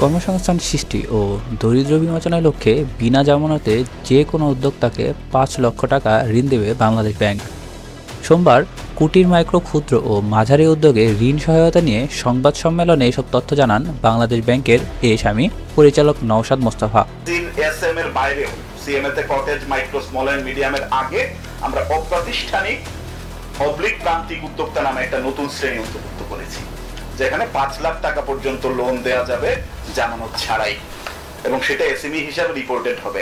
কর্মসংস্থান সৃষ্টি ও দরিদ্র বিমোচনের লক্ষ্যে বিনা জামানতে যে কোনো উদ্যোক্তাকে ৫ লক্ষ টাকা ঋণ দেবে বাংলাদেশ ব্যাংক। সোমবার কুটির, মাইক্রো, ক্ষুদ্র ও মাঝারি উদ্যোগে ঋণ সহায়তা নিয়ে সংবাদ সম্মেলনে এসব তথ্য জানান বাংলাদেশ ব্যাংকের এএসএমই পরিচালক নওশাদ মোস্তফা। এসএম এর বাইরেও সিএমএ তে কটেজ, মাইক্রো, স্মল এন্ড মিডিয়ামের আগে আমরা অপ্রাতিষ্ঠানিক প্রান্তিক উদ্যোক্তা নামে একটা নতুন শ্রেণী অন্তর্ভুক্ত করেছি, যেখানে ৫ লাখ টাকা পর্যন্ত লোন দেওয়া যাবে জামানত ছাড়াই, এবং সেটা এসএমই হিসাবে রিপোর্টেড হবে।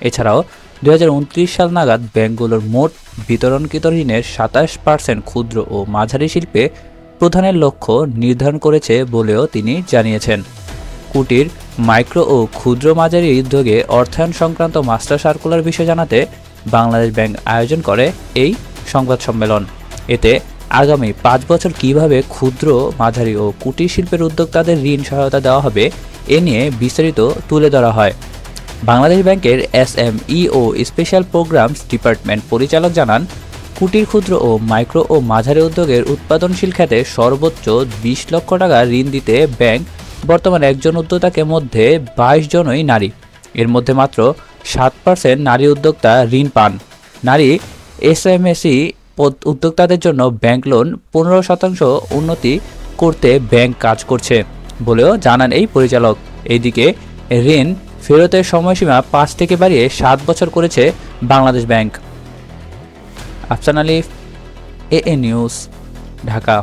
এছাড়াও ২০২৯ সাল নাগাদ ব্যাংকগুলোর মোট বিতরণকৃত ঋণের ২৭% ক্ষুদ্র ও মাঝারি শিল্পে প্রদানের লক্ষ্য নির্ধারণ করেছে বলেও তিনি জানিয়েছেন। কুটির, মাইক্রো ও ক্ষুদ্র মাঝারি উদ্যোগে অর্থায়ন সংক্রান্ত মাস্টার সার্কুলার বিষয় জানাতে বাংলাদেশ ব্যাংক আয়োজন করে এই সংবাদ সম্মেলন। এতে আগামী ৫ বছর কীভাবে ক্ষুদ্র, মাঝারি ও কুটির শিল্পের উদ্যোক্তাদের ঋণ সহায়তা দেওয়া হবে এ নিয়ে বিস্তারিত তুলে ধরা হয়। বাংলাদেশ ব্যাংকের এসএমই ও স্পেশাল প্রোগ্রামস ডিপার্টমেন্ট পরিচালক জানান, কুটির, ক্ষুদ্র ও মাইক্রো ও মাঝারি উদ্যোগের উৎপাদনশীল খাতে সর্বোচ্চ ২০ লক্ষ টাকা ঋণ দিতে ব্যাংক বর্তমানে একজন উদ্যোক্তাকে মধ্যে ২২ জনই নারী। এর মধ্যে মাত্র ৭% নারী উদ্যোক্তা ঋণ পান। নারী এসএমএসই উদ্যোক্তাদের জন্য ব্যাংক লোন ১৫% উন্নতি করতে ব্যাংক কাজ করছে বলেও জানান এই পরিচালক। এইদিকে ঋণ ফেরতের সময়সীমা ৫ থেকে বাড়িয়ে ৭ বছর করেছে বাংলাদেশ ব্যাংক। আফসান আলিফ, এএ নিউজ, ঢাকা।